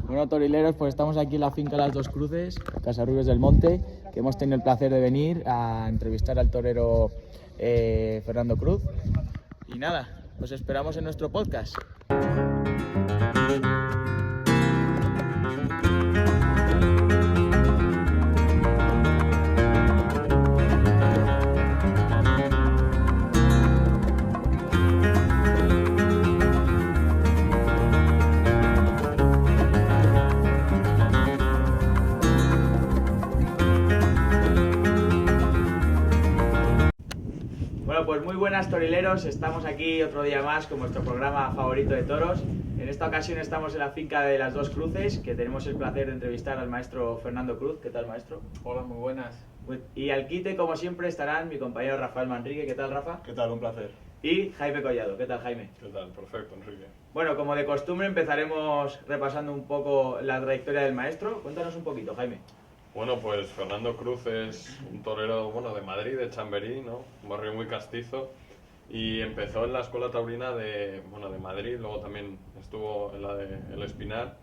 Bueno, torileros, pues estamos aquí en la finca Las Dos Cruces, Casarrubios del Monte, que hemos tenido el placer de venir a entrevistar al torero Fernando Cruz. Y nada, os esperamos en nuestro podcast. Bueno, pues muy buenas torileros, estamos aquí otro día más con nuestro programa favorito de toros. En esta ocasión estamos en la finca de Las Dos Cruces, que tenemos el placer de entrevistar al maestro Fernando Cruz. ¿Qué tal, maestro? Hola, muy buenas. Y al quite, como siempre, estarán mi compañero Rafael Manrique. ¿Qué tal, Rafa? ¿Qué tal? Un placer. Y Jaime Collado. ¿Qué tal, Jaime? ¿Qué tal? Perfecto, Enrique. Bueno, como de costumbre, empezaremos repasando un poco la trayectoria del maestro. Cuéntanos un poquito, Jaime. Bueno, pues Fernando Cruz es un torero, de Madrid, de Chamberí, ¿no? Un barrio muy castizo. Y empezó en la Escuela Taurina de Madrid, luego también estuvo en la de El Espinar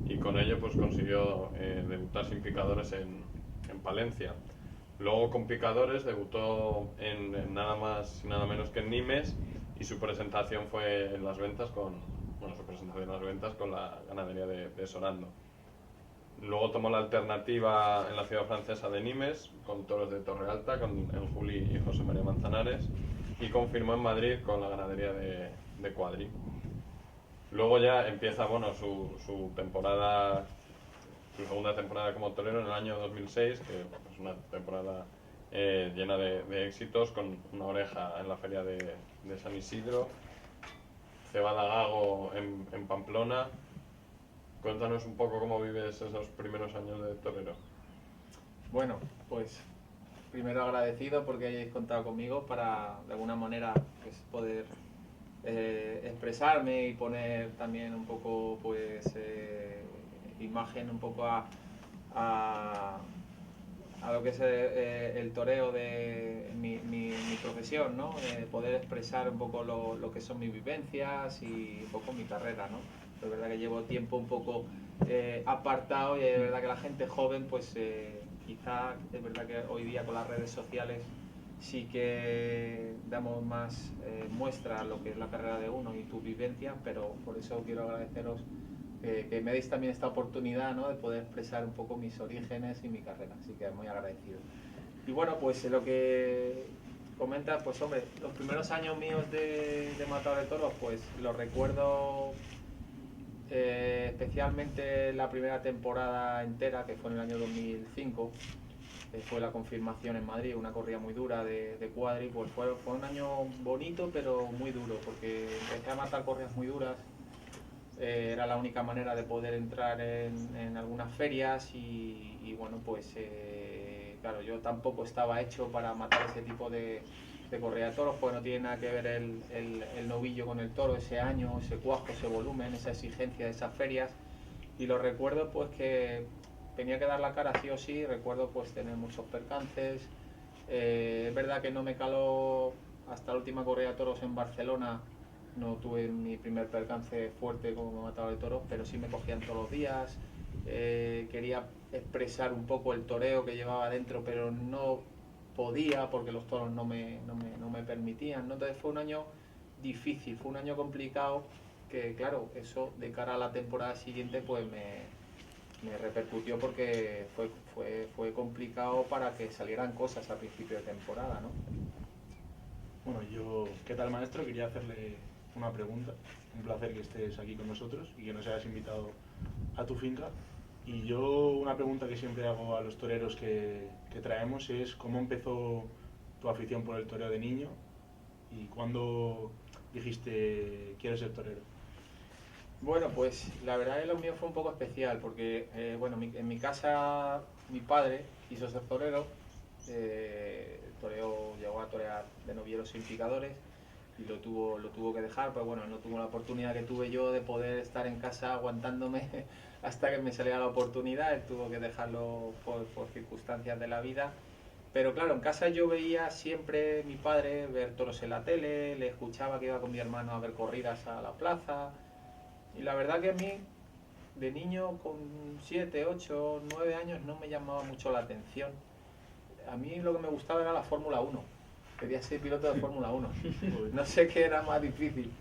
y con ello pues consiguió debutar sin picadores en Palencia. Luego con picadores debutó en nada más y nada menos que en Nimes y su presentación fue en las ventas con la ganadería de Sorando. Luego tomó la alternativa en la ciudad francesa de Nimes, con toros de Torre Alta, con el Juli y José María Manzanares, y confirmó en Madrid con la ganadería de Cuadri. Luego ya empieza su temporada, su segunda temporada como torero en el año 2006, que es una temporada llena de éxitos, con una oreja en la feria de San Isidro, cebada Gago en Pamplona. Cuéntanos un poco cómo vives esos primeros años de torero. Bueno, pues primero agradecido porque hayáis contado conmigo para de alguna manera pues, poder expresarme y poner también un poco imagen un poco a lo que es el toreo de mi profesión, ¿no? Poder expresar un poco lo que son mis vivencias y un poco mi carrera, ¿no? Es verdad que llevo tiempo un poco apartado y es verdad que la gente joven pues quizá es verdad que hoy día con las redes sociales sí que damos más muestra a lo que es la carrera de uno y tu vivencia, pero por eso quiero agradeceros que me deis también esta oportunidad, ¿no? De poder expresar un poco mis orígenes y mi carrera, así que muy agradecido. Y bueno, pues lo que comentas, pues hombre, los primeros años míos de matador de toros pues los recuerdo especialmente la primera temporada entera, que fue en el año 2005, fue la confirmación en Madrid, una corrida muy dura de Cuadri, pues fue un año bonito pero muy duro, porque empecé a matar corridas muy duras, era la única manera de poder entrar en algunas ferias y bueno, pues claro, yo tampoco estaba hecho para matar ese tipo de corrida de toros, pues no tiene nada que ver el novillo con el toro ese año, ese cuajo, ese volumen, esa exigencia de esas ferias. Y lo recuerdo pues que tenía que dar la cara sí o sí, recuerdo pues tener muchos percances. Es verdad que no me caló hasta la última corrida de toros en Barcelona, no tuve mi primer percance fuerte como matador de toros, pero sí me cogían todos los días. Quería expresar un poco el toreo que llevaba dentro, pero no podía porque los toros no me permitían, ¿no? Entonces fue un año difícil, fue un año complicado que claro, eso de cara a la temporada siguiente pues me repercutió porque fue complicado para que salieran cosas a principio de temporada, ¿no? Bueno, ¿qué tal, maestro? Quería hacerle una pregunta. Un placer que estés aquí con nosotros y que nos hayas invitado a tu finca. Y yo una pregunta que siempre hago a los toreros que traemos es ¿cómo empezó tu afición por el toreo de niño? ¿Y cuándo dijiste quiero ser torero? Bueno, pues la verdad que lo mío fue un poco especial porque en mi casa mi padre quiso ser torero, el toreo llegó a torear de novilleros sin picadores y lo tuvo que dejar, pero bueno, no tuvo la oportunidad que tuve yo de poder estar en casa aguantándome hasta que me saliera la oportunidad, él tuvo que dejarlo por circunstancias de la vida. Pero claro, en casa yo veía siempre mi padre ver toros en la tele, le escuchaba que iba con mi hermano a ver corridas a la plaza. Y la verdad que a mí de niño con 7, 8, 9 años no me llamaba mucho la atención. A mí lo que me gustaba era la Fórmula 1. Quería ser piloto de Fórmula 1. No sé qué era más difícil.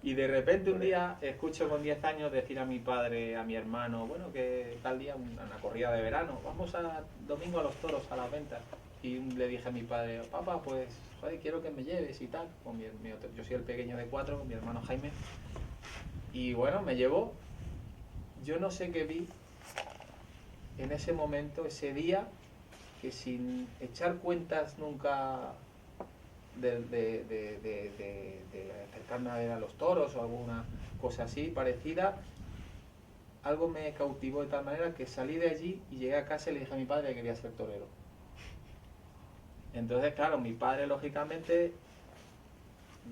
Y de repente un día escucho con 10 años decir a mi padre, a mi hermano, bueno, que tal día una corrida de verano, vamos a domingo a los toros, a las ventas. Y le dije a mi padre, papá, pues, joder, quiero que me lleves y tal. Yo soy el pequeño de 4, con mi hermano Jaime. Y bueno, me llevó. Yo no sé qué vi en ese momento, ese día, que sin echar cuentas nunca de acercarme a ver a los toros o alguna cosa así parecida, algo me cautivó de tal manera que salí de allí y llegué a casa y le dije a mi padre que quería ser torero. Entonces, claro, mi padre lógicamente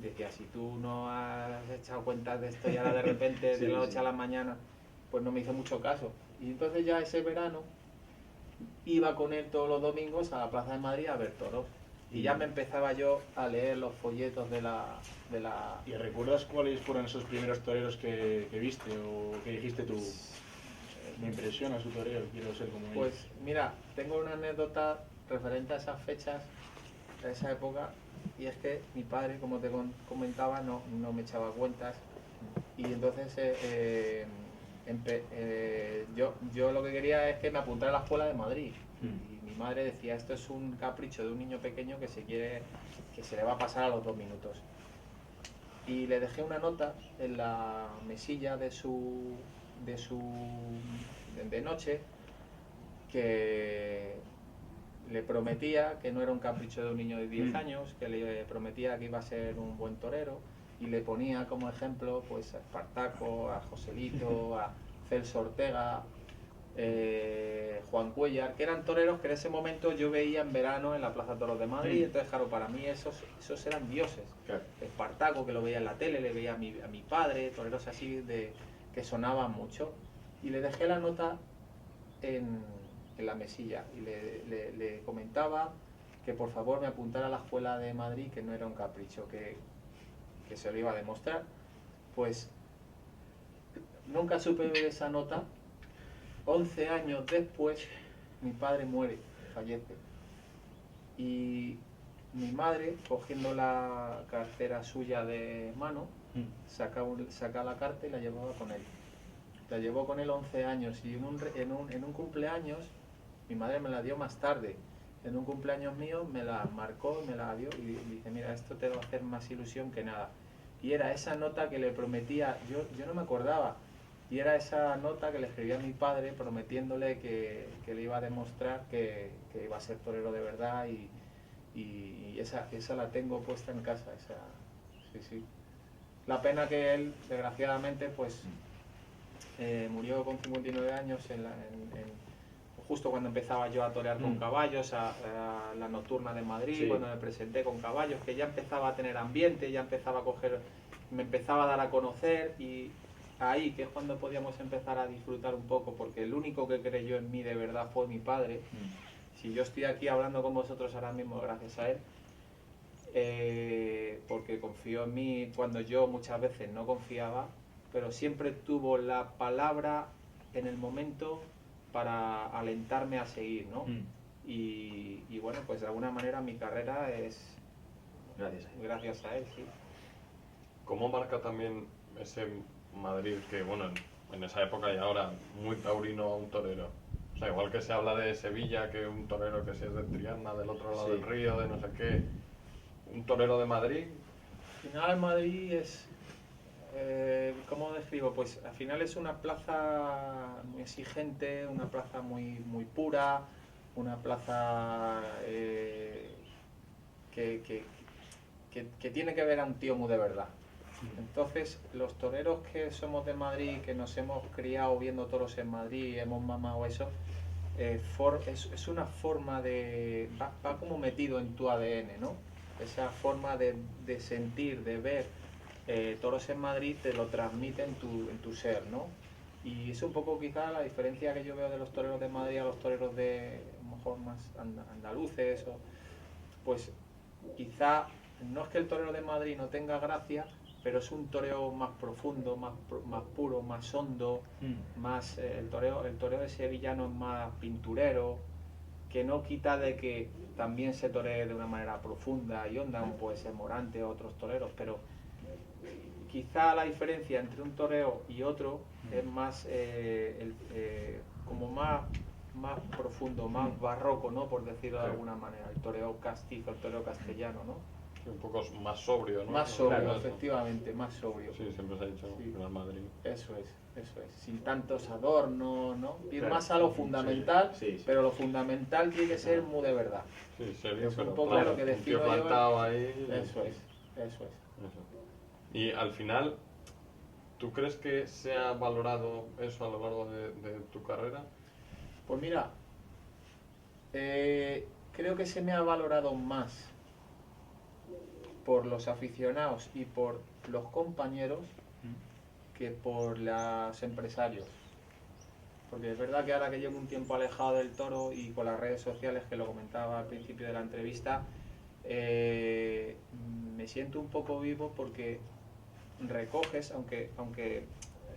decía, si tú no has echado cuentas de esto y ahora de repente de la noche a la mañana, pues no me hizo mucho caso. Y entonces ya ese verano iba con él todos los domingos a la Plaza de Madrid a ver toros. Y ya me empezaba yo a leer los folletos de la... ¿Y recuerdas cuáles fueron esos primeros toreros que viste o que dijiste tú? Me impresiona su torero, quiero ser como él. Pues mira, tengo una anécdota referente a esas fechas, a esa época, y es que mi padre, como te comentaba, no me echaba cuentas. Y entonces yo lo que quería es que me apuntara a la escuela de Madrid. Y mi madre decía, esto es un capricho de un niño pequeño que se le va a pasar a los 2 minutos. Y le dejé una nota en la mesilla de noche que le prometía que no era un capricho de un niño de 10 años, que le prometía que iba a ser un buen torero, y le ponía como ejemplo pues a Espartaco, a Joselito, a Celso Ortega, Juan Cuellar, que eran toreros que en ese momento yo veía en verano en la Plaza Toros de Madrid. Entonces claro, para mí esos eran dioses. Claro. Espartaco, que lo veía en la tele, le veía a mi padre, toreros así que sonaban mucho, y le dejé la nota en la mesilla y le comentaba que por favor me apuntara a la escuela de Madrid, que no era un capricho, que se lo iba a demostrar. Pues nunca supe ver esa nota. 11 años después mi padre muere, fallece, y mi madre, cogiendo la cartera suya de mano, saca la carta y la llevaba con él. La llevó con él 11 años, y en un cumpleaños, mi madre me la dio más tarde, en un cumpleaños mío me la marcó, me la dio y dice, mira, esto te va a hacer más ilusión que nada. Y era esa nota que le prometía, yo no me acordaba, y era esa nota que le escribía a mi padre prometiéndole que le iba a demostrar que iba a ser torero de verdad, y esa la tengo puesta en casa, sí. La pena que él, desgraciadamente, pues murió con 59 años justo cuando empezaba yo a torear con caballos, a la nocturna de Madrid, cuando me presenté con caballos, que ya empezaba a tener ambiente, ya empezaba a me empezaba a dar a conocer, y ahí que es cuando podíamos empezar a disfrutar un poco, porque el único que creyó en mí de verdad fue mi padre. Si yo estoy aquí hablando con vosotros ahora mismo, gracias a él, porque confió en mí cuando yo muchas veces no confiaba, pero siempre tuvo la palabra en el momento para alentarme a seguir, ¿no? Y bueno, pues de alguna manera mi carrera es gracias a él, sí. ¿Cómo marca también ese Madrid que, bueno, en esa época y ahora, muy taurino a un torero? O sea, igual que se habla de Sevilla, que un torero que si es de Triana, del otro lado del río, de no sé qué, un torero de Madrid. Al final Madrid es, ¿cómo describo? Pues al final es una plaza muy exigente, una plaza muy pura, una plaza que tiene que ver a un tío muy de verdad. Entonces, los toreros que somos de Madrid, que nos hemos criado viendo toros en Madrid, hemos mamado eso, es una forma de... va como metido en tu ADN, ¿no? Esa forma de sentir, de ver toros en Madrid, te lo transmite en tu ser, ¿no? Y es un poco quizá la diferencia que yo veo de los toreros de Madrid a los toreros de, a lo mejor, más andaluces, pues quizá no es que el torero de Madrid no tenga gracia, pero es un toreo más profundo, más puro, más hondo, más el toreo de sevillano es más pinturero, que no quita de que también se toree de una manera profunda y honda, como puede ser Morante o otros toreros, pero quizá la diferencia entre un toreo y otro es más como más profundo, más barroco, ¿no? Por decirlo de alguna manera, el toreo castizo, el toreo castellano, ¿no? Sí, un poco más sobrio, ¿no? Más sobrio, Claro, efectivamente, más sobrio. Sí, siempre se ha dicho Sí. en el Madrid. Eso es, sin tantos adornos, ¿no? Ir Claro. más a lo fundamental, Sí. pero lo fundamental tiene que ser muy de verdad. Sí, serio, Es un pero poco claro, lo que un decido tío yo. plantado ahí. Eso es. Eso. Y al final, ¿tú crees que se ha valorado eso a lo largo de tu carrera? Pues mira, creo que se me ha valorado más por los aficionados y por los compañeros que por los empresarios. Porque es verdad que ahora que llevo un tiempo alejado del toro y con las redes sociales, que lo comentaba al principio de la entrevista, me siento un poco vivo porque recoges, aunque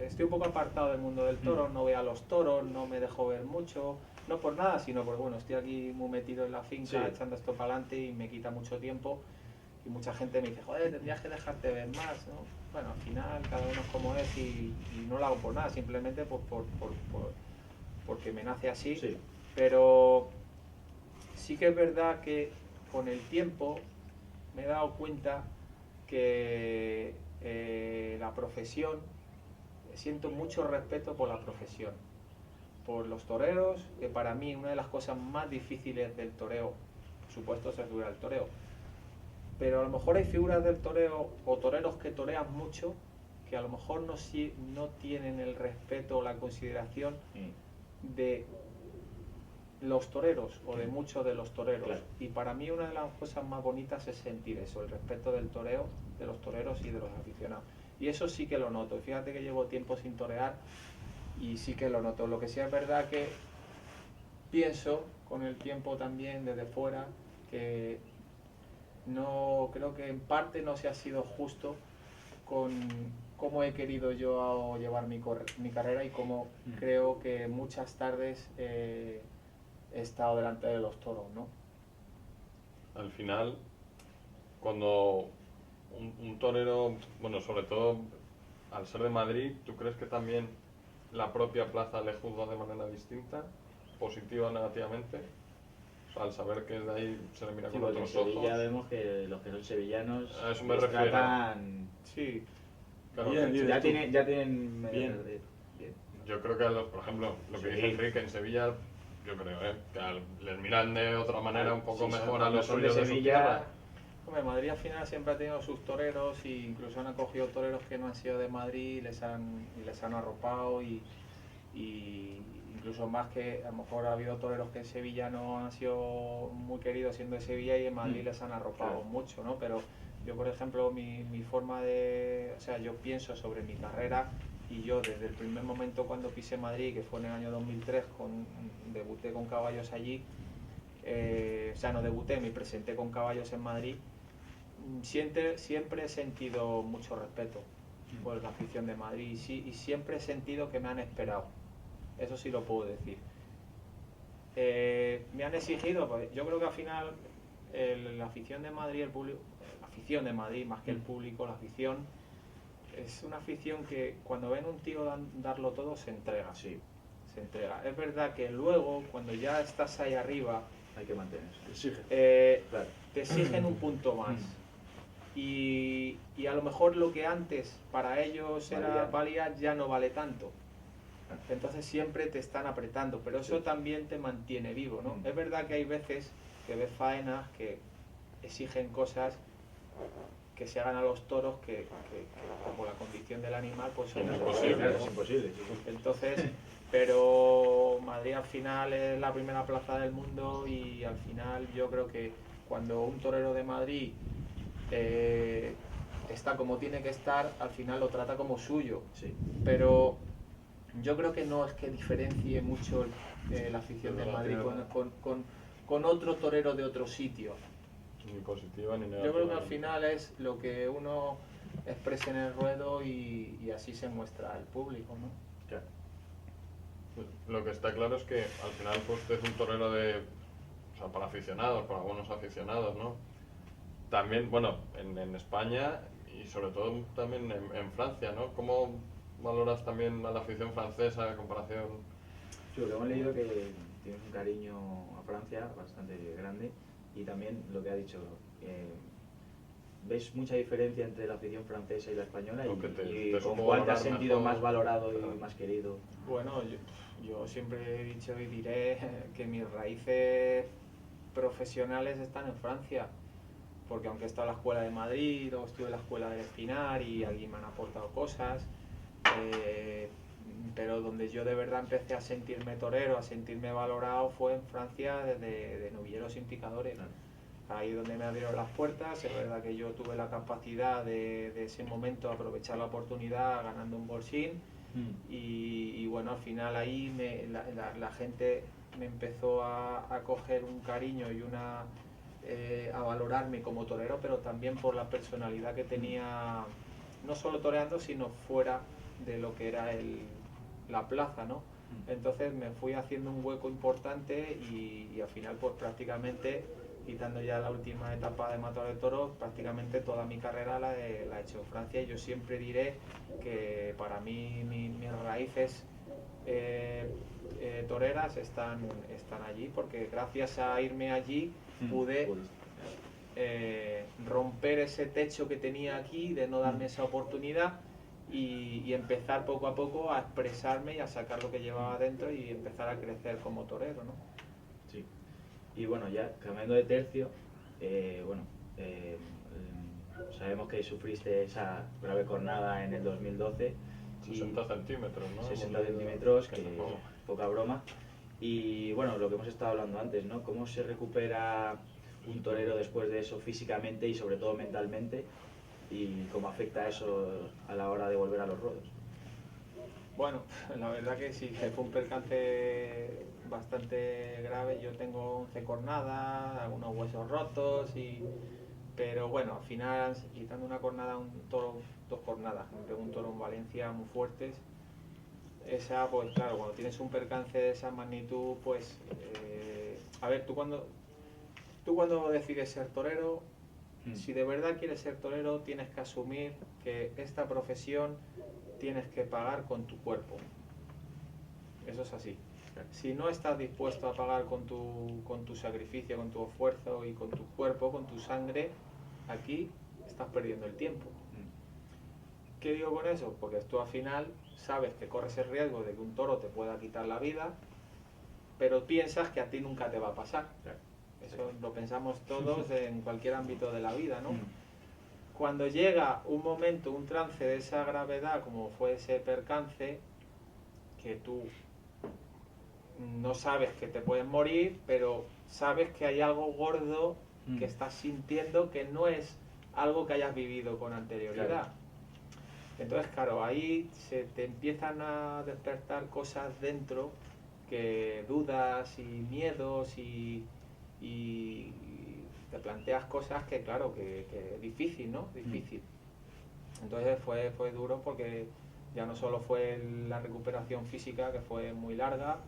estoy un poco apartado del mundo del toro, no veo a los toros, no me dejo ver mucho, no por nada, sino porque bueno, estoy aquí muy metido en la finca, echando esto para adelante y me quita mucho tiempo. Y mucha gente me dice, joder, tendrías que dejarte ver más, ¿no? Bueno, al final cada uno es como es y no lo hago por nada, simplemente porque me nace así. Sí. Pero sí que es verdad que con el tiempo me he dado cuenta que la profesión, siento mucho respeto por la profesión, por los toreros, que para mí una de las cosas más difíciles del toreo, por supuesto, es la figura del toreo. Pero a lo mejor hay figuras del toreo o toreros que torean mucho que a lo mejor no tienen el respeto o la consideración de los toreros o de muchos de los toreros. Claro. Y para mí una de las cosas más bonitas es sentir eso, el respeto del toreo, de los toreros y de los aficionados. Y eso sí que lo noto. Fíjate que llevo tiempo sin torear y sí que lo noto. Lo que sí es verdad que pienso con el tiempo también desde fuera que no creo que en parte no se ha sido justo con cómo he querido yo llevar mi carrera y cómo creo que muchas tardes he estado delante de los toros, ¿no? Al final, cuando un torero, bueno, sobre todo al ser de Madrid, ¿tú crees que también la propia plaza le juzga de manera distinta, positiva o negativamente? O sea, al saber que de ahí se le mira Sí, con porque en otros ojos. Sevilla vemos que los que son sevillanos A eso me les refiero. tratan... Sí, Claro, Bien, que- Ya tienen... Bien. bien. Yo creo que, por ejemplo, lo que Sí. dice Enrique en Sevilla, yo creo, que les miran de otra manera un poco Sí, son- mejor a los son de suyos de su Sevilla. tierra. hombre, Madrid al final siempre ha tenido sus toreros e incluso han acogido toreros que no han sido de Madrid y les han arropado y incluso más que a lo mejor ha habido toreros que en Sevilla no han sido muy queridos siendo de Sevilla y en Madrid les han arropado Claro. mucho, ¿no? Pero yo, por ejemplo, mi forma de... O sea, yo pienso sobre mi carrera y yo desde el primer momento cuando pisé Madrid, que fue en el año 2003, debuté con caballos allí, o sea, no debuté, me presenté con caballos en Madrid, siempre he sentido mucho respeto por la afición de Madrid y siempre he sentido que me han esperado, eso sí lo puedo decir. Me han exigido, pues, yo creo que al final la afición de Madrid, el público, la afición de Madrid más que el público, la afición es una afición que cuando ven un tío darlo todo se entrega. Sí, Se entrega. Es verdad que luego, cuando ya estás ahí arriba, hay que mantenerse. Exige. Claro. te exigen un punto más. Y a lo mejor lo que antes para ellos valía ya no vale tanto. Entonces siempre te están apretando, pero eso también te mantiene vivo, ¿no? Es verdad que hay veces que ves faenas que exigen cosas que se hagan a los toros que como la condición del animal pues son Imposible, imposibles, Claro, ¿no? es imposible. Sí. Entonces, pero Madrid al final es la primera plaza del mundo y al final yo creo que cuando un torero de Madrid está como tiene que estar, al final lo trata como suyo. Sí. Pero yo creo que no es que diferencie mucho la afición de Madrid con otro torero de otro sitio. Ni positiva ni negativa. Yo creo que al final es lo que uno expresen el ruedo y así se muestra al público, ¿no? Claro. Lo que está claro es que al final pues, usted es un torero o sea, para aficionados, para buenos aficionados, ¿no? También, bueno, en España y sobre todo también en Francia, ¿no? ¿Cómo valoras también a la afición francesa en comparación? Sí, porque hemos leído que tienes un cariño a Francia bastante grande y también lo que ha dicho, ¿ves mucha diferencia entre la afición francesa y la española? Lo que te Y con supo cuál te has valorar sentido mejor. más valorado Claro. y más querido? Bueno, yo siempre he dicho y diré que mis raíces profesionales están en Francia, porque aunque he estado en la escuela de Madrid, o estuve en la escuela de Espinar y allí me han aportado cosas, pero donde yo de verdad empecé a sentirme torero, a sentirme valorado, fue en Francia de novilleros sin picadores. Claro. Ahí donde me abrieron las puertas. Es verdad que yo tuve la capacidad de ese momento aprovechar la oportunidad ganando un bolsín. Y bueno, al final ahí la gente me empezó a coger un cariño y a valorarme como torero, pero también por la personalidad que tenía, no solo toreando, sino fuera de lo que era la plaza, ¿no? Entonces me fui haciendo un hueco importante y al final pues prácticamente, quitando ya la última etapa de matador de toros, prácticamente toda mi carrera la he hecho en Francia. Y yo siempre diré que para mí mis raíces toreras están allí, porque gracias a irme allí pude romper ese techo que tenía aquí de no darme esa oportunidad y empezar poco a poco a expresarme y a sacar lo que llevaba dentro y empezar a crecer como torero, ¿no? Sí. Y bueno, ya cambiando de tercio, sabemos que sufriste esa grave cornada en el 2012. 60 centímetros, ¿no? 60 centímetros, que tampoco. poca broma. Y bueno, lo que hemos estado hablando antes, ¿no? ¿Cómo se recupera un torero después de eso físicamente y sobre todo mentalmente? ¿Y cómo afecta eso a la hora de volver a los ruedos? Bueno, la verdad que sí, que fue un percance bastante grave. Yo tengo 11 cornadas, algunos huesos rotos, pero bueno, al final, quitando una cornada, un toro, 2 cornadas, me pegó un toro en Valencia muy fuertes. Esa, pues claro, cuando tienes un percance de esa magnitud, pues, a ver, tú cuando decides ser torero, si de verdad quieres ser torero, tienes que asumir que esta profesión tienes que pagar con tu cuerpo. Eso es así. Si no estás dispuesto a pagar con tu sacrificio, con tu esfuerzo y con tu cuerpo, con tu sangre, aquí estás perdiendo el tiempo. ¿Qué digo con eso? Porque tú al final sabes que corres el riesgo de que un toro te pueda quitar la vida, pero piensas que a ti nunca te va a pasar. Eso lo pensamos todos en cualquier ámbito de la vida, ¿no? Cuando llega un momento, un trance de esa gravedad, como fue ese percance, que tú no sabes que te puedes morir, pero sabes que hay algo gordo que estás sintiendo que no es algo que hayas vivido con anterioridad. Claro. Entonces, claro, ahí se te empiezan a despertar cosas dentro, que dudas y miedos y te planteas cosas que, claro, que es difícil, ¿no? Difícil. Entonces fue duro, porque ya no solo fue la recuperación física, que fue muy larga.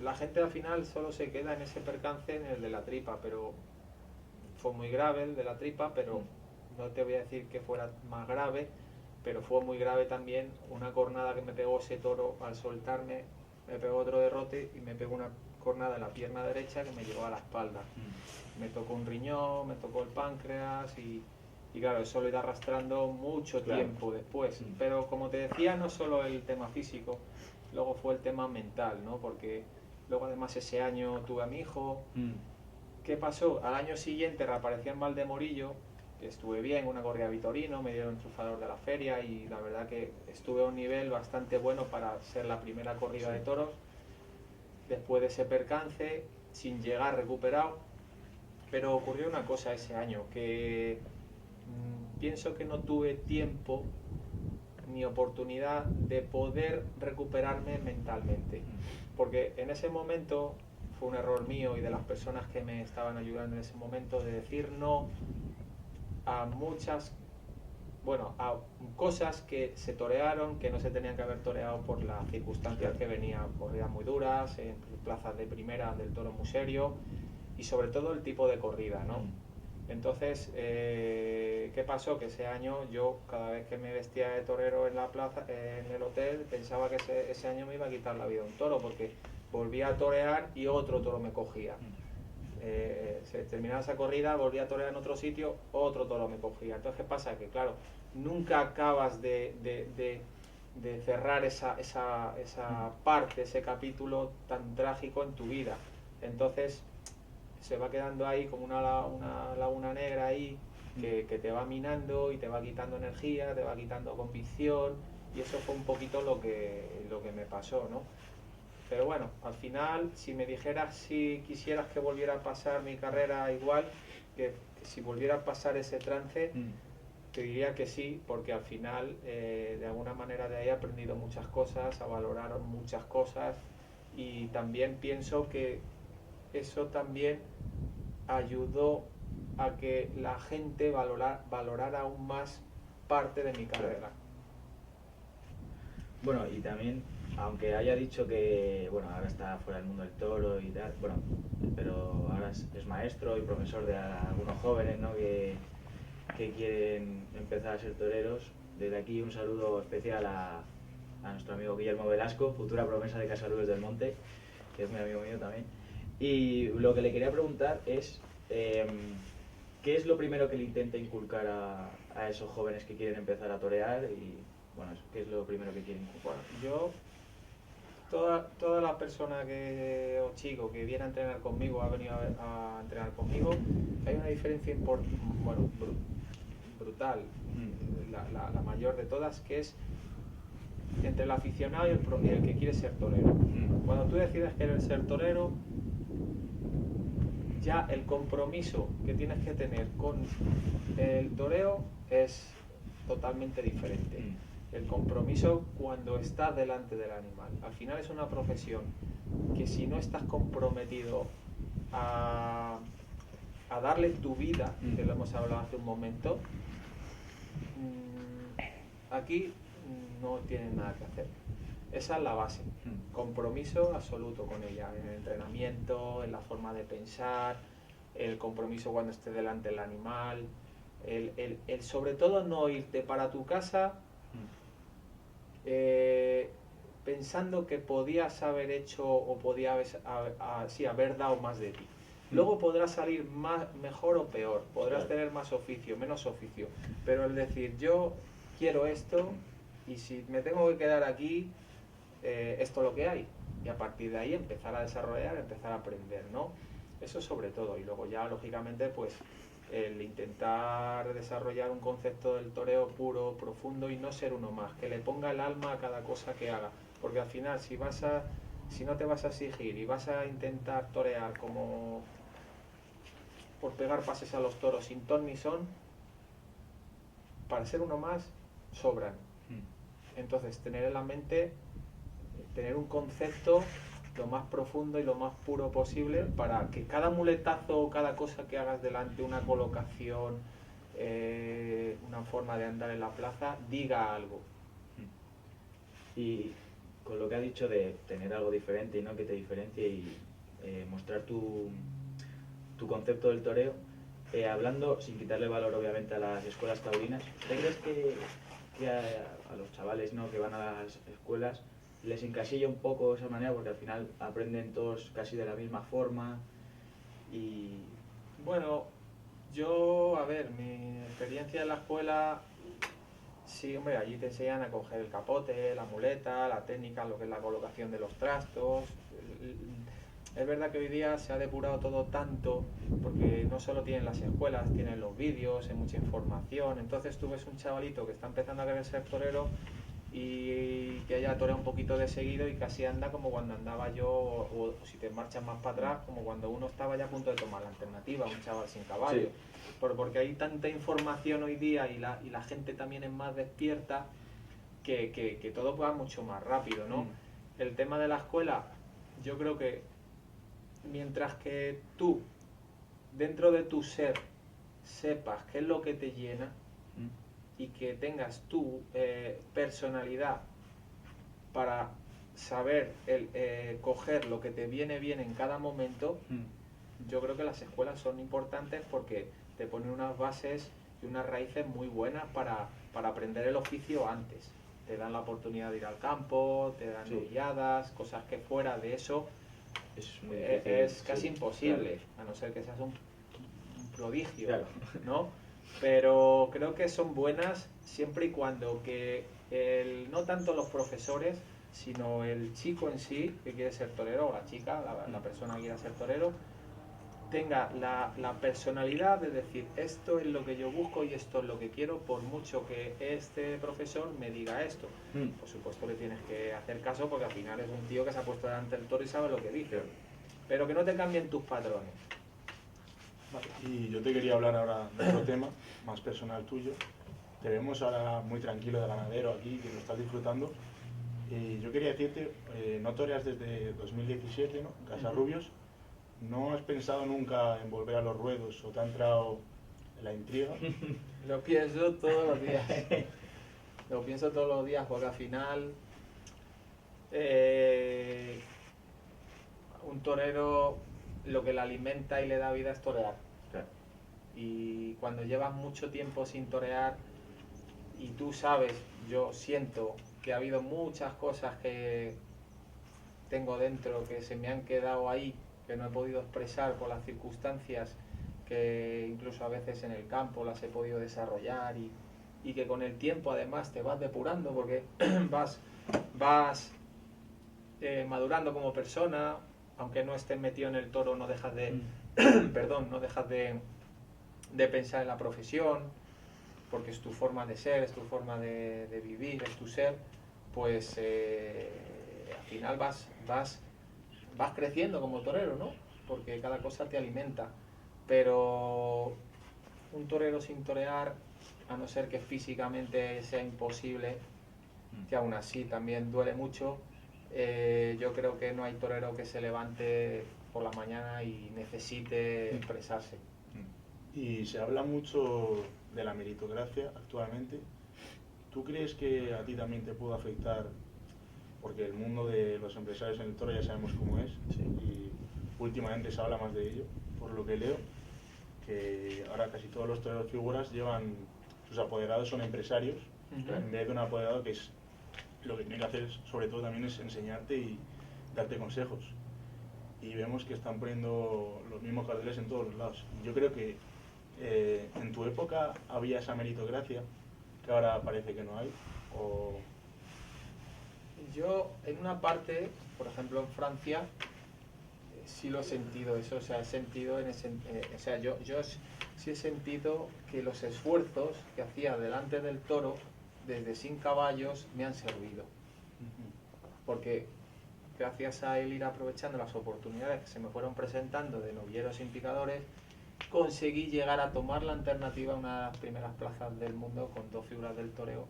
La gente al final solo se queda en ese percance, en el de la tripa, pero fue muy grave el de la tripa, pero no te voy a decir que fuera más grave, pero fue muy grave también una cornada que me pegó ese toro al soltarme. Me pegó otro derrote y me pegó una cornada en la pierna derecha que me llevó a la espalda. Me tocó un riñón, me tocó el páncreas y claro, eso lo he ido arrastrando mucho tiempo después. Pero como te decía, no solo el tema físico, luego fue el tema mental, ¿no? Porque luego además ese año tuve a mi hijo. ¿Qué pasó? Al año siguiente reaparecí en Valdemorillo, que estuve bien, una corrida Vitorino, me dieron el trufador de la feria y la verdad que estuve a un nivel bastante bueno para ser la primera corrida de toros. Después de ese percance, sin llegar recuperado, pero ocurrió una cosa ese año, que pienso que no tuve tiempo ni oportunidad de poder recuperarme mentalmente, porque en ese momento fue un error mío y de las personas que me estaban ayudando en ese momento, de decir no a bueno, a cosas que se torearon, que no se tenían que haber toreado por las circunstancias que venían, corridas muy duras, en plazas de primera del toro muy serio, y sobre todo el tipo de corrida, ¿no? Entonces, ¿qué pasó? Que ese año yo, cada vez que me vestía de torero en la plaza, en el hotel, pensaba que ese año me iba a quitar la vida un toro, porque volvía a torear y otro toro me cogía. Se terminaba esa corrida, volvía a torear en otro sitio, otro toro me cogía. Entonces, ¿qué pasa? Que claro, nunca acabas de cerrar esa parte, ese capítulo tan trágico en tu vida. Entonces, se va quedando ahí como una laguna negra ahí que te va minando y te va quitando energía, te va quitando convicción, y eso fue un poquito lo que me pasó, ¿no? Pero bueno, al final, si me dijeras si quisieras que volviera a pasar mi carrera igual, que si volviera a pasar ese trance, te diría que sí, porque al final, de alguna manera de ahí he aprendido muchas cosas, a valorar muchas cosas, y también pienso que eso también ayudó a que la gente valorara aún más parte de mi carrera. Bueno, y también, aunque haya dicho que, bueno, ahora está fuera del mundo del toro y tal, bueno, pero ahora es maestro y profesor de algunos jóvenes, ¿no?, que quieren empezar a ser toreros. Desde aquí un saludo especial a nuestro amigo Guillermo Velasco, futura promesa de Casarules del Monte, que es muy amigo mío también. Y lo que le quería preguntar es, ¿qué es lo primero que le intenta inculcar a esos jóvenes que quieren empezar a torear? Y bueno, ¿qué es lo primero que quieren inculcar? Bueno, toda la persona o chico que viene a entrenar conmigo, ha venido a entrenar conmigo, hay una diferencia brutal, la mayor de todas, que es entre el aficionado y el que quiere ser torero. Cuando tú decides querer ser torero, ya el compromiso que tienes que tener con el toreo es totalmente diferente. El compromiso cuando estás delante del animal. Al final es una profesión que si no estás comprometido a darle tu vida, que lo hemos hablado hace un momento, aquí no tienes nada que hacer. Esa es la base, compromiso absoluto con ella, en el entrenamiento, en la forma de pensar, el compromiso cuando esté delante del animal, el sobre todo no irte para tu casa pensando que podías haber hecho o podías haber dado más de ti. Luego podrás salir mejor o peor, podrás tener más oficio, menos oficio, pero el decir yo quiero esto y si me tengo que quedar aquí, esto es lo que hay, y a partir de ahí empezar a desarrollar, empezar a aprender, ¿no? Eso sobre todo, y luego ya lógicamente pues el intentar desarrollar un concepto del toreo puro, profundo, y no ser uno más, que le ponga el alma a cada cosa que haga, porque al final si no te vas a exigir y vas a intentar torear como por pegar pases a los toros sin ton ni son, para ser uno más sobran. Entonces tener en la mente, tener un concepto lo más profundo y lo más puro posible para que cada muletazo o cada cosa que hagas delante, una colocación, una forma de andar en la plaza, diga algo. Y con lo que ha dicho de tener algo diferente y no que te diferencie y mostrar tu concepto del toreo, hablando, sin quitarle valor obviamente a las escuelas taurinas, ¿te crees que a los chavales, ¿no?, que van a las escuelas les encasilla un poco esa manera, porque al final aprenden todos casi de la misma forma? Y bueno, a ver, mi experiencia en la escuela, sí, hombre, allí te enseñan a coger el capote, la muleta, la técnica, lo que es la colocación de los trastos. Es verdad que hoy día se ha depurado todo tanto, porque no solo tienen las escuelas, tienen los vídeos, hay mucha información. Entonces tú ves un chavalito que está empezando a querer ser torero y que haya toreado un poquito de seguido y casi anda como cuando andaba yo, o si te marchas más para atrás, como cuando uno estaba ya a punto de tomar la alternativa, un chaval sin caballo. Sí. Porque hay tanta información hoy día y la gente también es más despierta que todo va mucho más rápido, ¿no? El tema de la escuela, yo creo que mientras que tú, dentro de tu ser, sepas qué es lo que te llena, y que tengas tu personalidad para saber coger lo que te viene bien en cada momento, yo creo que las escuelas son importantes porque te ponen unas bases y unas raíces muy buenas para aprender el oficio antes. Te dan la oportunidad de ir al campo, te dan guiadas, cosas que fuera de eso es casi imposible, a no ser que seas un prodigio, ¿no? Pero creo que son buenas siempre y cuando que no tanto los profesores, sino el chico en sí, que quiere ser torero, o la chica, la persona que quiera ser torero, tenga la personalidad de decir, esto es lo que yo busco y esto es lo que quiero, por mucho que este profesor me diga esto. Por supuesto le tienes que hacer caso porque al final es un tío que se ha puesto delante del toro y sabe lo que dice, pero que no te cambien tus patrones. Vale. Y yo te quería hablar ahora de otro tema, más personal tuyo. Te vemos ahora muy tranquilo de ganadero aquí, que lo estás disfrutando. Y yo quería decirte, no toreas desde 2017, ¿no? Casarrubios. ¿No has pensado nunca en volver a los ruedos o te ha entrado la intriga? Lo pienso todos los días. Lo pienso todos los días porque al final un torero lo que le alimenta y le da vida es torear. Y cuando llevas mucho tiempo sin torear y tú sabes, yo siento que ha habido muchas cosas que tengo dentro que se me han quedado ahí, que no he podido expresar por las circunstancias, que incluso a veces en el campo las he podido desarrollar y que con el tiempo además te vas depurando porque vas madurando como persona, aunque no estés metido en el toro no dejas de perdón, no dejas de pensar en la profesión, porque es tu forma de ser, es tu forma de vivir, es tu ser, pues al final vas creciendo como torero, ¿no? Porque cada cosa te alimenta. Pero un torero sin torear, a no ser que físicamente sea imposible, que aún así también duele mucho, yo creo que no hay torero que se levante por la mañana y necesite expresarse. Y se habla mucho de la meritocracia actualmente. ¿Tú crees que a ti también te puede afectar? Porque el mundo de los empresarios en el toro ya sabemos cómo es, y últimamente se habla más de ello, por lo que leo, que ahora casi todos los toreros figuras llevan, sus apoderados son empresarios, en vez de un apoderado que es lo que tiene que hacer, sobre todo también es enseñarte y darte consejos. Y vemos que están poniendo los mismos carteles en todos los lados. Yo creo que en tu época había esa meritocracia, que ahora parece que no hay, o... Yo, en una parte, por ejemplo en Francia, sí lo he sentido eso, o sea, he sentido yo sí he sentido que los esfuerzos que hacía delante del toro, desde sin caballos, me han servido. Porque gracias a él ir aprovechando las oportunidades que se me fueron presentando de novilleros sin picadores, conseguí llegar a tomar la alternativa a una de las primeras plazas del mundo con 2 figuras del toreo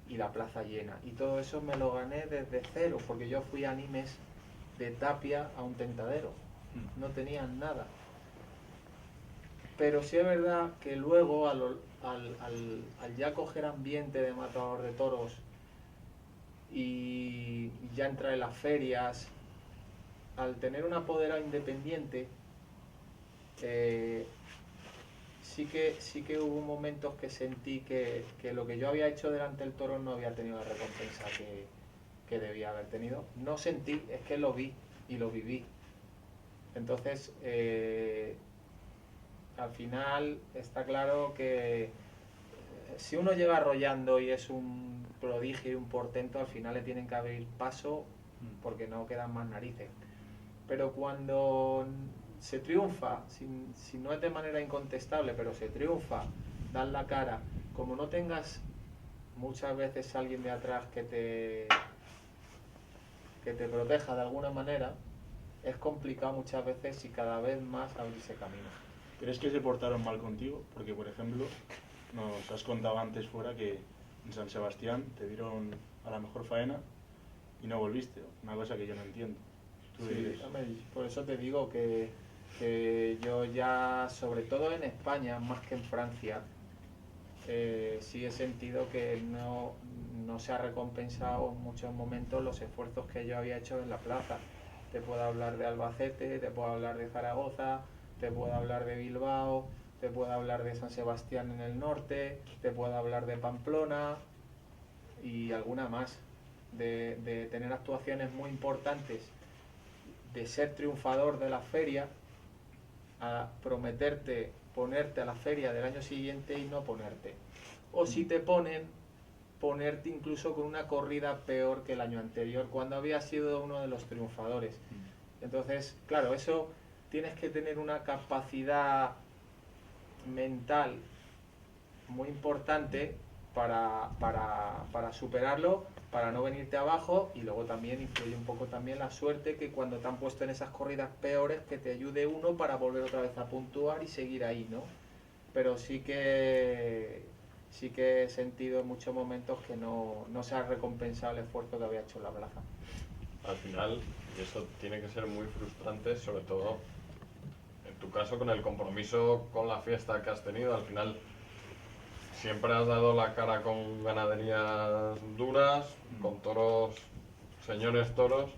y la plaza llena. Y todo eso me lo gané desde cero, porque yo fui a Nimes de Tapia a un tentadero. No tenían nada. Pero sí es verdad que luego, al ya coger ambiente de matador de toros y ya entrar en las ferias, al tener un apoderado independiente, sí que hubo momentos que sentí que lo que yo había hecho delante del toro no había tenido la recompensa que debía haber tenido. No sentí, es que lo vi y lo viví. Entonces, al final está claro que si uno llega arrollando y es un prodigio y un portento, al final le tienen que abrir paso porque no quedan más narices. Pero cuando se triunfa, si no es de manera incontestable, pero se triunfa, dan la cara, como no tengas muchas veces alguien de atrás que te proteja de alguna manera, es complicado muchas veces y cada vez más abrirse camino. ¿Crees que se portaron mal contigo? Porque, por ejemplo, nos has contado antes fuera que en San Sebastián te dieron a la mejor faena y no volviste, una cosa que yo no entiendo. Sí, por eso te digo que yo ya, sobre todo en España, más que en Francia, sí he sentido que no se ha recompensado en muchos momentos los esfuerzos que yo había hecho en la plaza. Te puedo hablar de Albacete, te puedo hablar de Zaragoza, te puedo hablar de Bilbao, te puedo hablar de San Sebastián en el norte, te puedo hablar de Pamplona y alguna más, de tener actuaciones muy importantes, de ser triunfador de la feria, a prometerte ponerte a la feria del año siguiente y no ponerte. O si te ponen, ponerte incluso con una corrida peor que el año anterior, cuando había sido uno de los triunfadores. Entonces, claro, eso tienes que tener una capacidad mental muy importante para superarlo, para no venirte abajo, y luego también influye un poco también la suerte, que cuando te han puesto en esas corridas peores, que te ayude uno para volver otra vez a puntuar y seguir ahí, ¿no? Pero sí que he sentido en muchos momentos que no se ha recompensado el esfuerzo que había hecho en la plaza. Al final, y eso tiene que ser muy frustrante, sobre todo en tu caso con el compromiso con la fiesta que has tenido. Al final siempre has dado la cara con ganaderías duras, con toros, señores toros,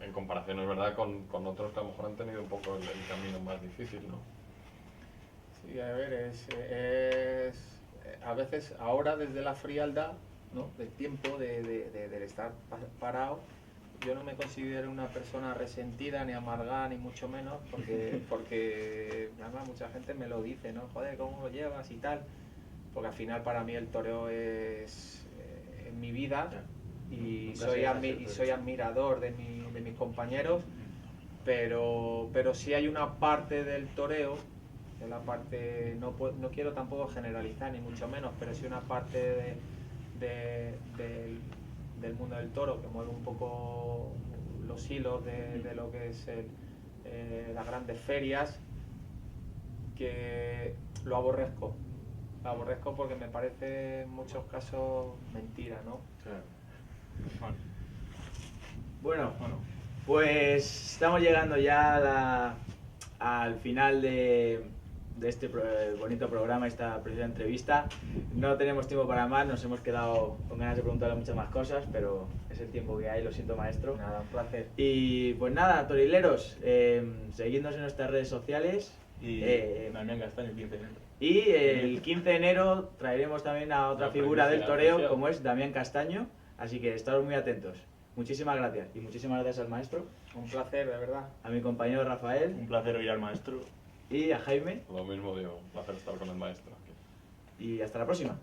en comparación, es verdad, con otros que a lo mejor han tenido un poco el camino más difícil, ¿no? Sí, a ver, a veces ahora desde la frialdad, ¿no?, del tiempo, del estar parado, yo no me considero una persona resentida ni amargada ni mucho menos, porque además mucha gente me lo dice, ¿no? Joder, ¿cómo lo llevas y tal? Porque al final para mí el toreo es mi vida, y soy admirador de mis compañeros, pero sí hay una parte del toreo, de la parte, no quiero tampoco generalizar ni mucho menos, pero sí una parte del mundo del toro que mueve un poco los hilos de lo que es las grandes ferias, que lo aborrezco porque me parece en muchos casos mentira, ¿no? Claro. Bueno. Bueno, pues estamos llegando ya al final de este bonito programa, esta preciosa entrevista. No tenemos tiempo para más, nos hemos quedado con ganas de preguntarle muchas más cosas, pero es el tiempo que hay, lo siento, maestro. Nada, un placer. Y pues nada, torileros, seguidnos en nuestras redes sociales. Y Damián Castaño, el 15 de enero. Y el 15 de enero traeremos también a otra figura del toreo, como es Damián Castaño, así que estaros muy atentos. Muchísimas gracias, y muchísimas gracias al maestro, Un placer, de verdad. a mi compañero Rafael Un placer oír al maestro. y a Jaime, Lo mismo digo, un placer estar con el maestro aquí. y hasta la próxima.